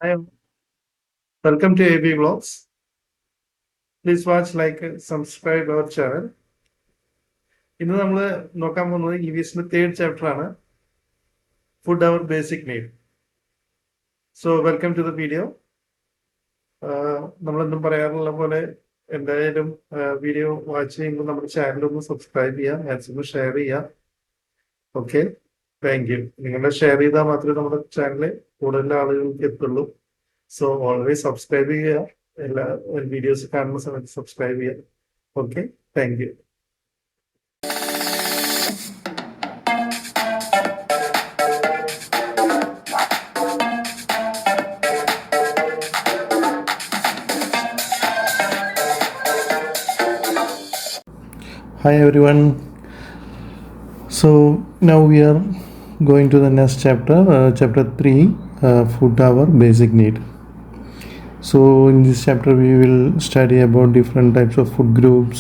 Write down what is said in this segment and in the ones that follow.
Hi, welcome to AB Vlogs. Please watch, like, subscribe our channel. ഇന്ന് നമ്മൾ നോക്കാൻ പോകുന്നത് EVSന്റെ തേർഡ് ചാപ്റ്റർ ആണ്, food our basic need. So welcome to the video. നമ്മളെന്നും പറയാറുള്ള പോലെ എന്തായാലും വീഡിയോ വാച്ച് ചെയ്യുമ്പോൾ നമ്മുടെ ചാനൽ ഒന്ന് സബ്സ്ക്രൈബ് ചെയ്യുക, മാക്സിമം ഷെയർ ചെയ്യുക. Okay, thank you. നിങ്ങളുടെ ഷെയർ ചെയ്താൽ മാത്രമേ നമ്മുടെ ചാനൽ കൂടുതൽ ആളുകൾക്ക് എത്തുള്ളൂ. സോ ഓൾവേസ് സബ്സ്ക്രൈബ് ചെയ്യുക, എല്ലാ വീഡിയോസ് കാണുന്ന സമയത്ത് സബ്സ്ക്രൈബ് ചെയ്യുക. Okay, thank you. Hi everyone. So now we are going to the next chapter, chapter 3, food our basic need. So in this chapter we will study about different types of food groups.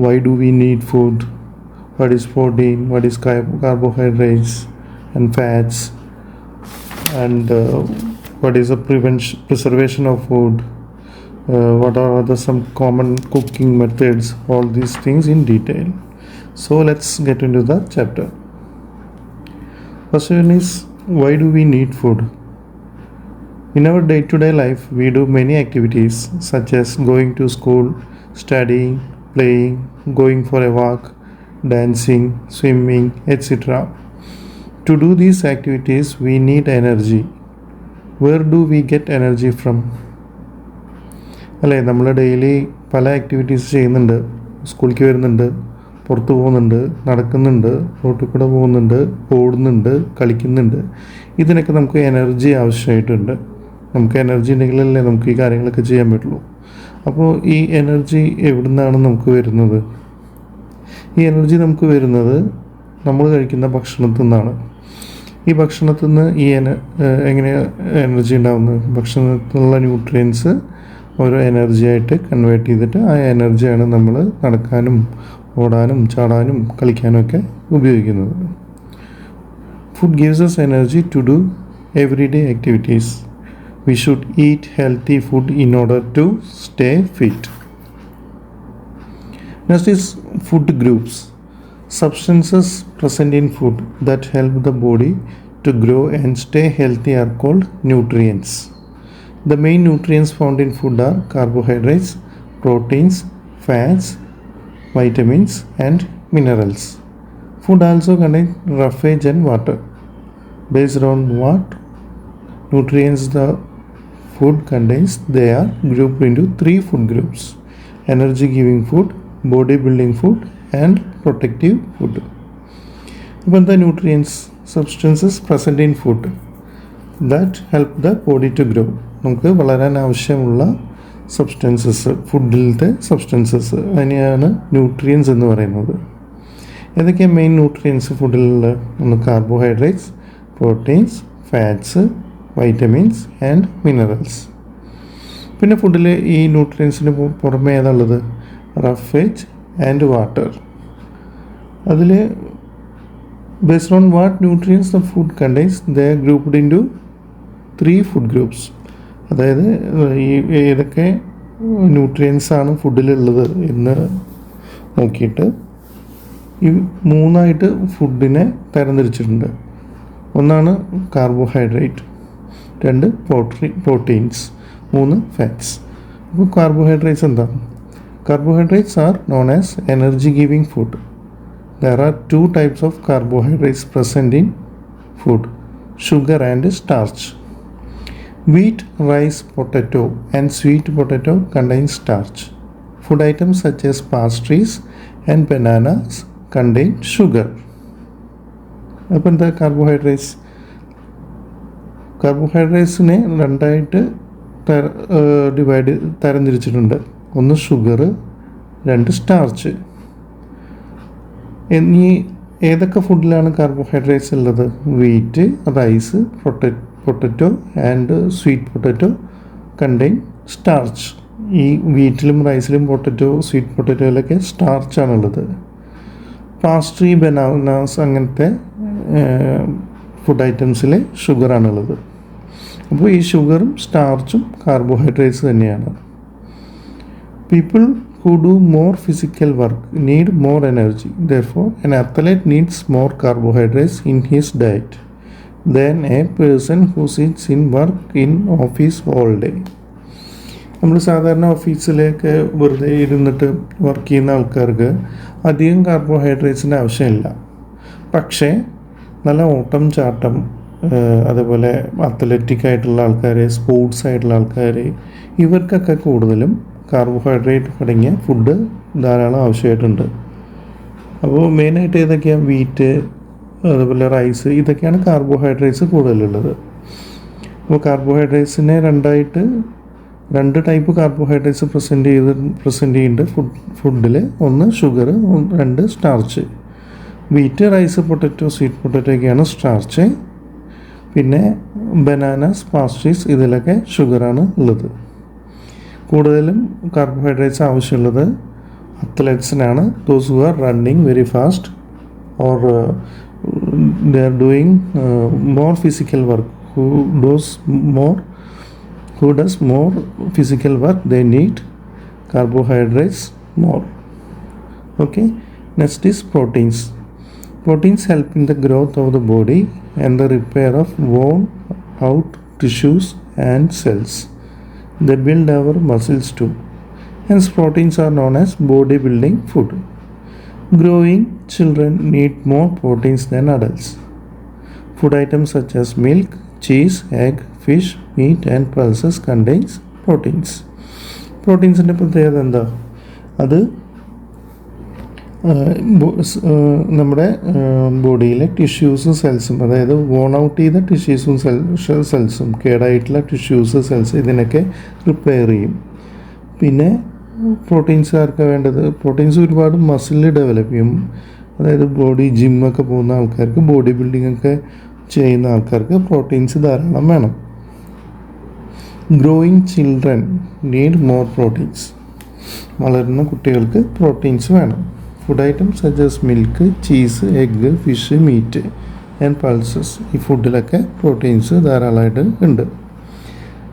Why do we need food? What is protein? What is carbohydrates and fats? And what is the preservation of food? What are some common cooking methods? All these things in detail. So let's get into the chapter. First one is, why do we need food? In our day-to-day life, we do many activities such as going to school, studying, playing, going for a walk, dancing, swimming, etc. To do these activities, we need energy. Where do we get energy from? അല്ലേ, നമ്മൾ daily പല activities ചെയ്യുന്നുണ്ട്. സ്കൂളിലേക്ക് വരുന്നുണ്ട്, പുറത്ത് പോകുന്നുണ്ട്, നടക്കുന്നുണ്ട്, റോട്ടിൽ കൂടെ പോകുന്നുണ്ട്, ഓടുന്നുണ്ട്, കളിക്കുന്നുണ്ട്. ഇതിനൊക്കെ നമുക്ക് എനർജി ആവശ്യമായിട്ടുണ്ട്. നമുക്ക് എനർജി ഉണ്ടെങ്കിലല്ലേ നമുക്ക് ഈ കാര്യങ്ങളൊക്കെ ചെയ്യാൻ പറ്റുള്ളൂ. അപ്പോൾ ഈ എനർജി എവിടെ നിന്നാണ് നമുക്ക് വരുന്നത്? ഈ എനർജി നമുക്ക് വരുന്നത് നമ്മൾ കഴിക്കുന്ന ഭക്ഷണത്തിൽ നിന്നാണ്. ഈ ഭക്ഷണത്തിൽ നിന്ന് എങ്ങനെയാണ് എനർജി ഉണ്ടാകുന്നത്? ഭക്ഷണത്തിലുള്ള ന്യൂട്രിയൻസ് ഓരോ എനർജി ആയിട്ട് കൺവേർട്ട് ചെയ്തിട്ട് ആ എനർജിയാണ് നമ്മൾ നടക്കാനും ഓടാനും ചാടാനും കളിക്കാനും ഒക്കെ ഉപയോഗിക്കുന്നത്. Food gives us energy to do everyday activities. We should eat healthy food in order to stay fit. Next is food groups. Substances present in food that help the body to grow and stay healthy are called nutrients. The main nutrients found in food are carbohydrates, proteins, fats, vitamins, and minerals. Food also contains roughage and water. Based on what nutrients the food contains, they are grouped into 3 food groups: energy giving food, body building food, and protective food. Even the nutrients, substances present in food that help the body to grow. നമുക്ക് വളരാൻ ആവശ്യമുള്ള substances, ഫുഡിലത്തെ substances, അതിനെയാണ് nutrients എന്ന് പറയുന്നത്. ഏതൊക്കെയാണ് main nutrients ഫുഡിലുള്ള? ഒന്ന് carbohydrates, proteins, fats, vitamins and minerals. പിന്നെ ഫുഡിൽ ഈ ന്യൂട്രിയൻസിന് പുറമേ ഏതാണുള്ളത്? Roughage and water. അതിൽ based on what nutrients the food contains, they are grouped into 3 food groups. അതായത് ഈ ഏതൊക്കെ ന്യൂട്രിയൻസാണ് ഫുഡിലുള്ളത് എന്ന് നോക്കിയിട്ട് ഈ 3ആയിട്ട് ഫുഡിനെ തരംതിരിച്ചിട്ടുണ്ട്. ഒന്നാണ് കാർബോഹൈഡ്രേറ്റ്, 2 പ്രോട്ടീൻസ്, 3 ഫാറ്റ്സ്. അപ്പോൾ കാർബോഹൈഡ്രേറ്റ്സ് എന്താ? Carbohydrates are known as energy giving food. There are 2 types of carbohydrates present in food: sugar and starch. Wheat, rice, potato and sweet potato contain starch. Food items such as pastries and bananas contain sugar. അപ്പോൾ എന്താ carbohydrates? കാർബോഹൈഡ്രേറ്റ്സിനെ 2ആയിട്ട് തരംതിരിച്ചിട്ടുണ്ട്. ഒന്ന് sugar, 2 starch. എന്നീ ഏതൊക്കെ ഫുഡിലാണ് carbohydrates ഉള്ളത്? Wheat, rice, potato and sweet potato contain starch. ഈ വീറ്റിലും റൈസിലും പൊട്ടറ്റോ, സ്വീറ്റ് പൊട്ടറ്റോയിലൊക്കെ സ്റ്റാർച്ചാണുള്ളത്. പാസ്ട്രി, ബനാനാസ് അങ്ങനത്തെ ഫുഡ് ഐറ്റംസിൽ ഷുഗറാണുള്ളത്. അപ്പോൾ ഈ ഷുഗറും സ്റ്റാർച്ചും കാർബോഹൈഡ്രേറ്റ്സ് തന്നെയാണ്. People who do more physical work need more energy. Therefore, an athlete needs more carbohydrates in his diet than a person who sits in work in office all day. നമ്മൾ സാധാരണ ഓഫീസിലേക്ക് വെറുതെ ഇരുന്നിട്ട് വർക്ക് ചെയ്യുന്ന ആൾക്കാർക്ക് അധികം കാർബോഹൈഡ്രേറ്റ്സിൻ്റെ ആവശ്യമില്ല. പക്ഷേ നല്ല ഓട്ടം ചാട്ടം, അതുപോലെ അത്ലറ്റിക് ആയിട്ടുള്ള ആൾക്കാർ, സ്പോർട്സ് ആയിട്ടുള്ള ആൾക്കാർ, ഇവർക്കൊക്കെ കൂടുതലും കാർബോഹൈഡ്രേറ്റ് അടങ്ങിയ ഫുഡ് ധാരാളം ആവശ്യമായിട്ടുണ്ട്. അപ്പോൾ മെയിനായിട്ട് ഏതൊക്കെയാണ്? വീറ്റ്, അതുപോലെ റൈസ്, ഇതൊക്കെയാണ് കാർബോഹൈഡ്രേറ്റ്സ് കൂടുതലുള്ളത്. അപ്പോൾ കാർബോഹൈഡ്രേറ്റ്സിനെ രണ്ട് ടൈപ്പ് കാർബോഹൈഡ്രേറ്റ്സ് പ്രസൻറ്റ് ചെയ്യുന്നുണ്ട് ഫുഡിൽ. ഒന്ന് ഷുഗർ, രണ്ട് starch. Wheat, rice, potato, sweet potato ഒക്കെയാണ് സ്റ്റാർച്ച്. പിന്നെ ബനാനാസ്, പാസ്ട്രീസ്, ഇതിലൊക്കെ ഷുഗറാണ് ഉള്ളത്. കൂടുതലും കാർബോഹൈഡ്രേറ്റ്സ് ആവശ്യമുള്ളത് അത്ലറ്റ്സിനാണ്. Those who are running very fast or they are doing more physical work. who does more physical work, they need carbohydrates more. Okay, next is proteins. Proteins help in the growth of the body and the repair of worn out tissues and cells. They build our muscles too. Hence, proteins are known as bodybuilding food. Growing children need more proteins than adults. Food items such as milk, cheese, egg, fish, meat and pulses contains proteins. പ്രോട്ടീൻസിൻ്റെ പ്രത്യേകത എന്താ? അത് നമ്മുടെ ബോഡിയിലെ ടിഷ്യൂസും സെൽസും, അതായത് von out ചെയ്ത ടിഷ്യൂസും സെൽസും, കേടായിട്ടുള്ള tissues, cells, ഇതിനൊക്കെ repair ചെയ്യും. പിന്നെ proteins ആർക്കാണ് വേണ്ടത്? പ്രോട്ടീൻസ് ഒരുപാട് മസിൽ ഡെവലപ്പ് ചെയ്യും. അതായത് ജിമ്മൊക്കെ പോകുന്ന ആൾക്കാർക്ക്, ബോഡി ബിൽഡിംഗ് ഒക്കെ ചെയ്യുന്ന ആൾക്കാർക്ക് പ്രോട്ടീൻസ് ധാരാളം വേണം. Growing children need more proteins. വളരുന്ന കുട്ടികൾക്ക് പ്രോട്ടീൻസ് വേണം. Food items such as milk, cheese, egg, fish, meat and pulses, ഈ ഫുഡിലൊക്കെ പ്രോട്ടീൻസ് ധാരാളമായിട്ട് ഉണ്ട്.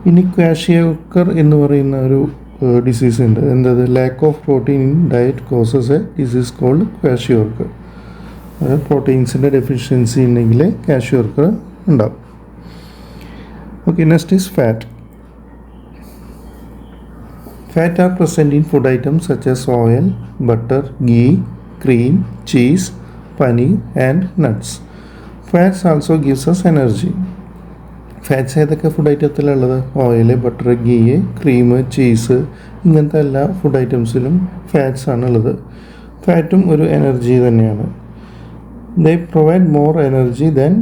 ഇനി ക്വാഷിയോക്കർ എന്ന് പറയുന്ന ഒരു ഡിസീസ് ഉണ്ട്. എന്തത്? Lack of protein in diet causes a disease called kwashiorkor. അതായത് പ്രോട്ടീൻസിൻ്റെ ഡെഫിഷ്യൻസി ഉണ്ടെങ്കിൽ ക്വാഷിയോക്കർ ഉണ്ടാവും. Okay, next is fat. Fat are present in food items such as oil, butter, ghee, cream, cheese, paneer and nuts. Fats also gives us energy. Fats ഏതൊക്കെ food ഐറ്റത്തിലുള്ളത്? Oil, butter, ghee, cream, cheese, ഇങ്ങനത്തെ എല്ലാ food ഐറ്റംസിലും fats ആണുള്ളത്. ഫാറ്റും ഒരു energy തന്നെയാണ്. ദേ provide more energy then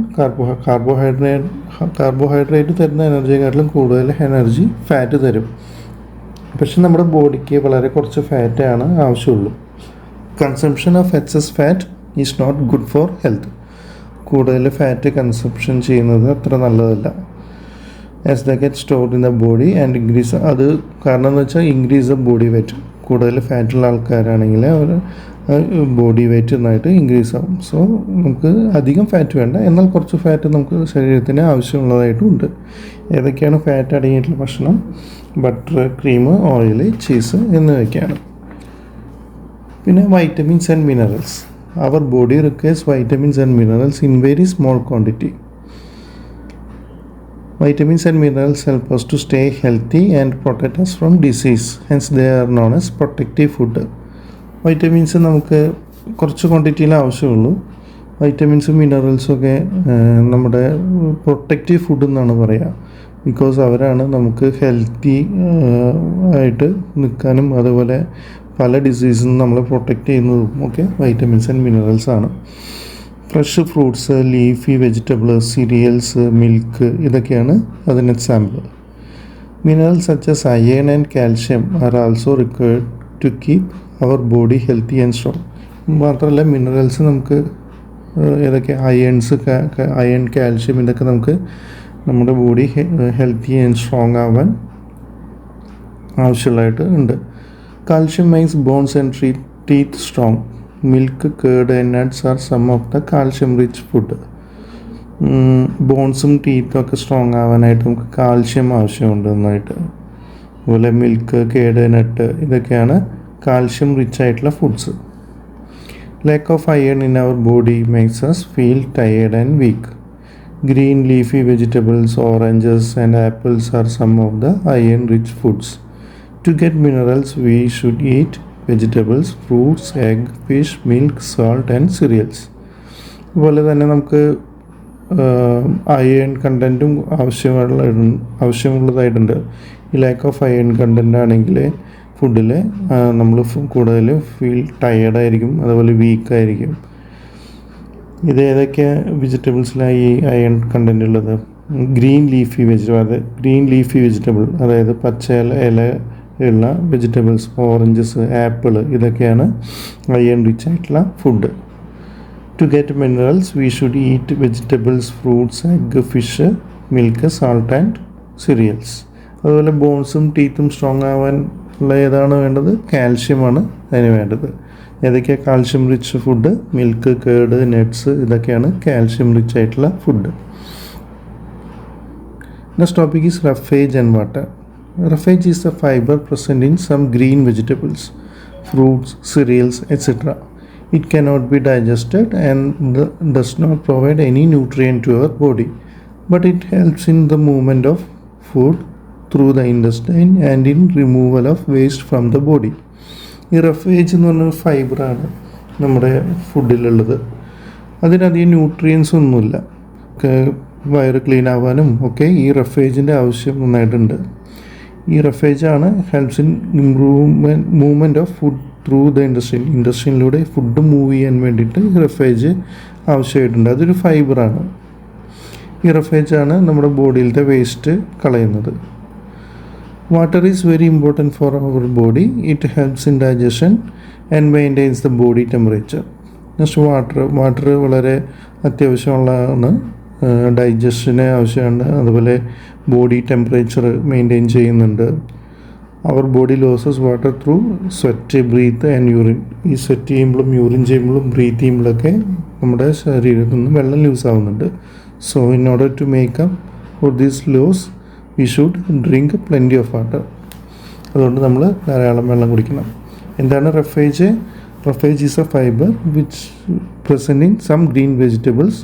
carbohydrate തരുന്ന എനർജിയെക്കാട്ടിലും കൂടുതൽ energy fat തരും. പക്ഷെ നമ്മുടെ ബോഡിക്ക് വളരെ കുറച്ച് ഫാറ്റാണ് ആവശ്യമുള്ളൂ. Consumption of excess fat is not good for health. കൂടുതൽ ഫാറ്റ് കൺസംഷൻ ചെയ്യുന്നത് അത്ര നല്ലതല്ല. As the get stored in the body and increase. അത് കാരണം എന്ന് വെച്ചാൽ ഇൻക്രീസ് ദ ബോഡി വെയ്റ്റ്. കൂടുതൽ ഫാറ്റുള്ള ആൾക്കാരാണെങ്കിൽ അവർ ബോഡി വെയ്റ്റ് നന്നായിട്ട് ഇൻക്രീസ് ആവും. സോ നമുക്ക് അധികം ഫാറ്റ് വേണ്ട, എന്നാൽ കുറച്ച് ഫാറ്റ് നമുക്ക് ശരീരത്തിന് ആവശ്യമുള്ളതായിട്ടും ഉണ്ട്. ഏതൊക്കെയാണ് ഫാറ്റ് അടങ്ങിയിട്ടുള്ള ഭക്ഷണം? ബട്ടർ, ക്രീം, ഓയിൽ, ചീസ് എന്നിവയൊക്കെയാണ്. പിന്നെ vitamins and minerals. Our body requires vitamins and minerals in very small quantity. Vitamins and minerals help us to stay healthy and protect us from disease. Hence, they are known as protective food. Vitamins നമുക്ക് കുറച്ച് ക്വാണ്ടിറ്റിയിൽ ആവശ്യമുള്ളൂ. വൈറ്റമിൻസും മിനറൽസും ഒക്കെ നമ്മുടെ protective food എന്നാണ് പറയുക. Because അവരാണ് നമുക്ക് ഹെൽത്തി ആയിട്ട് നിൽക്കാനും അതുപോലെ പല ഡിസീസിൽ നിന്ന് നമ്മളെ പ്രൊട്ടക്റ്റ് ചെയ്യുന്നതും ഒക്കെ വൈറ്റമിൻസ് ആൻഡ് മിനറൽസ് ആണ്. Fresh fruits, leafy vegetables, cereals, milk, ഇതൊക്കെയാണ് അതിന് example. Minerals such as iron and calcium are also required to keep our body healthy and strong. മാത്രമല്ല മിനറൽസ് നമുക്ക് ഏതൊക്കെ അയൺ, കാൽഷ്യം, ഇതൊക്കെ നമുക്ക് നമ്മുടെ ബോഡി ഹെൽത്തി ആൻഡ് സ്ട്രോങ് ആവാൻ ആവശ്യമുള്ളതായിട്ട് ഉണ്ട്. Calcium makes bones and teeth strong. Milk, curd and nuts are some of the calcium rich food. ബോൺസും ടീത്തും ഒക്കെ സ്ട്രോങ് ആവാനായിട്ട് നമുക്ക് കാൽഷ്യം ആവശ്യമുണ്ട് നന്നായിട്ട്. അതുപോലെ മിൽക്ക്, കേട്, നട്ട് ഇതൊക്കെയാണ് കാൽഷ്യം റിച്ച് ആയിട്ടുള്ള foods. Lack of iron in our body makes us feel tired and weak. Green leafy vegetables, oranges and apples are some of the iron-rich foods. To get minerals, we should eat vegetables, fruits, egg, fish, milk, salt and cereals. അതുപോലെ തന്നെ നമുക്ക് iron കണ്ടൻറ്റും ആവശ്യമുള്ളതായിട്ടുണ്ട്. ഈ lack of iron content ആണെങ്കിൽ ഫുഡിൽ നമ്മൾ കൂടുതൽ feel ടയേർഡായിരിക്കും, അതുപോലെ വീക്കായിരിക്കും. ഇത് ഏതൊക്കെ വെജിറ്റബിൾസിലാണ് ഈ അയൺ കണ്ടൻ്റ് ഉള്ളത്? ഗ്രീൻ ലീഫി വെജിറ്റബിൾ അതായത് പച്ച ഇല ഉള്ള വെജിറ്റബിൾസ്, ഓറഞ്ചസ്, ആപ്പിൾ ഇതൊക്കെയാണ് അയൺ റിച്ച് ആയിട്ടുള്ള food. To get minerals we should eat vegetables, fruits, egg, fish, milk, salt and cereals. അതുപോലെ ബോൺസും ടീത്തും സ്ട്രോങ് ആവാൻ ഉള്ള ഏതാണ് വേണ്ടത്? കാൽഷ്യമാണ് അതിന് വേണ്ടത്. ഏതൊക്കെയാണ് calcium rich food? Milk, curd, nuts ഇതൊക്കെയാണ് കാൽഷ്യം റിച്ച് ആയിട്ടുള്ള food. Next topic is roughage and water. Roughage is the fibre present in some green vegetables, fruits, cereals, etc. It cannot be digested and does not provide any nutrient to our body, but it helps in the movement of food through the intestine and in removal of waste from the body. ഈ roughage എന്ന് പറഞ്ഞ ഫൈബറാണ് നമ്മുടെ ഫുഡിലുള്ളത്. അതിനധികം nutrients ഒന്നുമില്ല. വയറ് clean ആവാനും ഒക്കെ ഈ റഫേജിൻ്റെ ആവശ്യം നന്നായിട്ടുണ്ട്. ഈ റഫേജാണ് helps in movement of food through the ഇൻഡസ്ട്രിയിലൂടെ ഫുഡ് മൂവ് ചെയ്യാൻ വേണ്ടിയിട്ട് റഫേജ് ആവശ്യമായിട്ടുണ്ട്. അതൊരു ഫൈബറാണ്. ഈ റഫേജാണ് നമ്മുടെ ബോഡിയിലത്തെ വേസ്റ്റ് കളയുന്നത്. Water is very important for our body. It helps in digestion and maintains the body temperature. Next, water വളരെ അത്യാവശ്യമുള്ളതാണ്. ഡൈജഷന് ആവശ്യമാണ്. അതുപോലെ ബോഡി ടെമ്പറേച്ചർ മെയിൻറ്റെയിൻ ചെയ്യുന്നുണ്ട്. Our body loses water through sweat, breath and urine. ഈ sweat ചെയ്യുമ്പോഴും urine ചെയ്യുമ്പോഴും breath ചെയ്യുമ്പോഴൊക്കെ നമ്മുടെ ശരീരത്തിൽ നിന്ന് വെള്ളം ലൂസ് ആവുന്നുണ്ട്. So in order to make up for these loss we should drink plenty of water. അതുകൊണ്ട് നമ്മൾ ധാരാളം വെള്ളം കുടിക്കണം. എന്താണ് roughage? Roughage is a fibre which present in some green vegetables.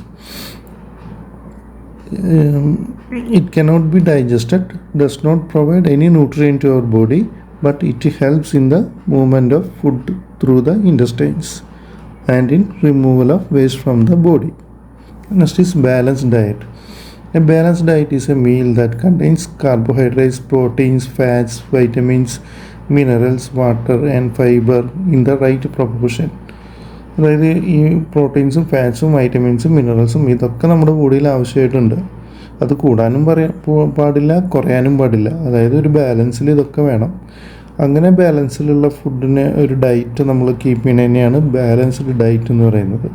It cannot be digested, does not provide any nutrient to our body, but it helps in the movement of food through the intestines and in removal of waste from the body. Next is balanced diet. A balanced diet is a meal that contains carbohydrates, proteins, fats, vitamins, minerals, water and fiber in the right proportion. അതായത് ഈ പ്രോട്ടീൻസും ഫാറ്റ്സും വൈറ്റമിൻസും മിനറൽസും ഇതൊക്കെ നമ്മുടെ ബോഡിയിൽ ആവശ്യമായിട്ടുണ്ട്. അത് കൂടാനും പാടില്ല, കുറയാനും പാടില്ല. അതായത് ഒരു ബാലൻസിൽ ഇതൊക്കെ വേണം. അങ്ങനെ ബാലൻസിലുള്ള ഫുഡിന് ഒരു ഡയറ്റ് നമ്മൾ കീപ്പ് ചെയ്യുന്നതിനെയാണ് ബാലൻസ്ഡ് ഡയറ്റ് എന്ന് പറയുന്നത്.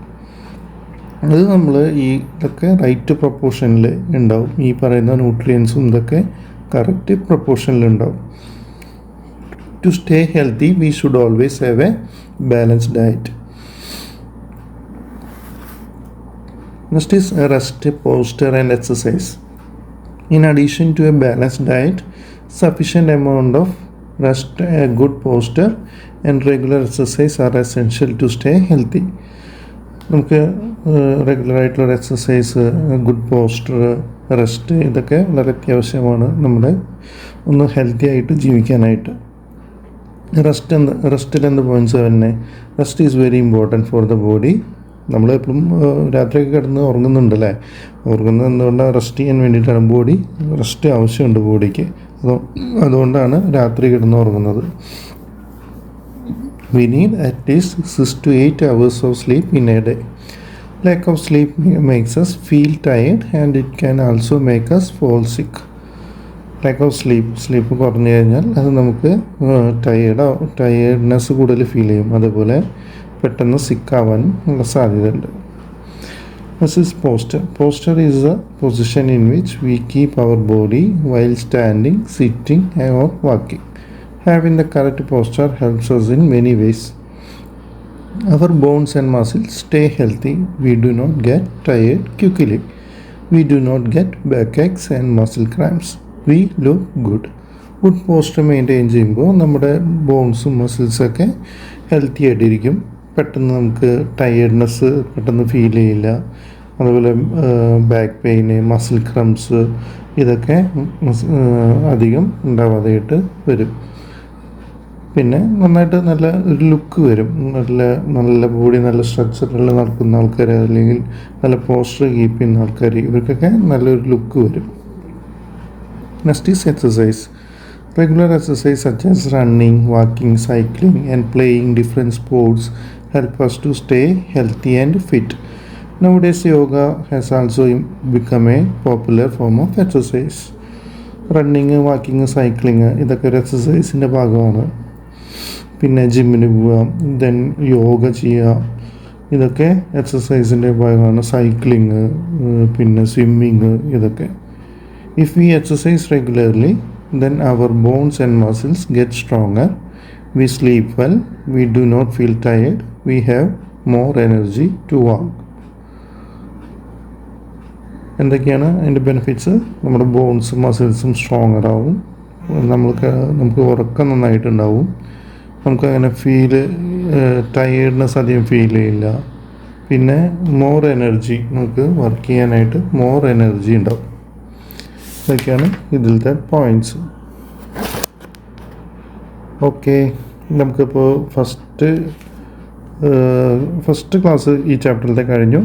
അത് നമ്മൾ ഇതൊക്കെ റൈറ്റ് പ്രൊപ്പോർഷനിൽ ഉണ്ടാവും. ഈ പറയുന്ന ന്യൂട്രിയൻസും ഇതൊക്കെ കറക്റ്റ് പ്രൊപ്പോർഷനിൽ ഉണ്ടാവും. To stay healthy we should always have a balanced diet. Next is rest, posture and exercise. In addition to a balanced diet, sufficient amount of rest, a good posture and regular exercise are essential to stay healthy. നമുക്ക് റെഗുലറായിട്ടുള്ള exercise, good poster, rest ഇതൊക്കെ വളരെ അത്യാവശ്യമാണ് നമ്മുടെ ഒന്ന് healthy ആയിട്ട് ജീവിക്കാനായിട്ട്. റെസ്റ്റിൽ എന്ത് points തന്നെ? Rest is very important for the body. നമ്മളെപ്പോഴും രാത്രിയൊക്കെ കിടന്ന് ഉറങ്ങുന്നുണ്ടല്ലേ? ഉറങ്ങുന്നത് എന്തുകൊണ്ടാണ്? റെസ്റ്റ് ചെയ്യാൻ വേണ്ടിയിട്ടാണ്. ബോഡി റെസ്റ്റ് ആവശ്യമുണ്ട് ബോഡിക്ക്. അതുകൊണ്ടാണ് രാത്രി കിടന്ന് ഉറങ്ങുന്നത്. We need at least 6 to 8 hours of sleep in a day. Lack of sleep makes us feel tired and it can also make us fall sick. Lack of sleep കുറഞ്ഞു കഴിഞ്ഞാൽ അത് നമുക്ക് ടയേർഡ്നെസ് കൂടുതൽ ഫീൽ ചെയ്യും. അതുപോലെ പെട്ടെന്ന് സിക്കാവാനും ഉള്ള സാധ്യതയുണ്ട്. This is posture. Posture is a position in which we keep our body while standing, sitting or walking. Having the correct posture helps us in many ways. Our bones and muscles stay healthy. We do not get tired quickly. We do not get backaches and muscle cramps. We look good. Good poster maintain ചെയ്യുമ്പോൾ നമ്മുടെ ബോൺസും മസിൽസൊക്കെ healthy ആയിട്ടിരിക്കും. പെട്ടെന്ന് നമുക്ക് tiredness പെട്ടെന്ന് feel ചെയ്യില്ല. അതുപോലെ back pain, muscle crumbs ഇതൊക്കെ അധികം ഉണ്ടാവാതെയായിട്ട് വരും. പിന്നെ നന്നായിട്ട് നല്ല ഒരു ലുക്ക് വരും. നല്ല ബോഡി നല്ല സ്ട്രക്ചറിൽ നടക്കുന്ന ആൾക്കാർ, അല്ലെങ്കിൽ നല്ല പോസ്റ്റർ കീപ്പ് ചെയ്യുന്ന ആൾക്കാർ, ഇവർക്കൊക്കെ നല്ലൊരു ലുക്ക് വരും. Next is exercise. Regular exercise such as running, walking, cycling and playing different sports help us to stay healthy and fit. Nowadays, yoga has also become a popular form of exercise. Running, walking, cycling ഇതൊക്കെ ഒരു എക്സസൈസിൻ്റെ ഭാഗമാണ്. പിന്നെ ജിമ്മിന് പോവുക, then yoga ചെയ്യുക, ഇതൊക്കെ എക്സസൈസിൻ്റെ ഭാഗമാണ്. Cycling, പിന്നെ സ്വിമ്മിങ്, ഇതൊക്കെ. If we exercise regularly, then our bones and muscles get stronger, we sleep well, we do not feel tired, we have more energy to walk. എന്തൊക്കെയാണ് അതിൻ്റെ ബെനിഫിറ്റ്സ്? നമ്മുടെ ബോൺസും മസിൽസും സ്ട്രോങ്ങർ ആവും, നമുക്ക് ഉറക്കം നന്നായിട്ടുണ്ടാവും, നമുക്കങ്ങനെ ടയേർഡ്നെസ് അധികം ഫീൽ ചെയ്യില്ല. പിന്നെ മോർ എനർജി, നമുക്ക് വർക്ക് ചെയ്യാനായിട്ട് മോർ എനർജി ഉണ്ടാവും. ഇതൊക്കെയാണ് ഇതിലത്തെ പോയിൻറ്റ്സ്. ഓക്കെ, നമുക്കിപ്പോൾ ഫസ്റ്റ് ക്ലാസ് ഈ ചാപ്റ്ററിലത്തെ കഴിഞ്ഞു.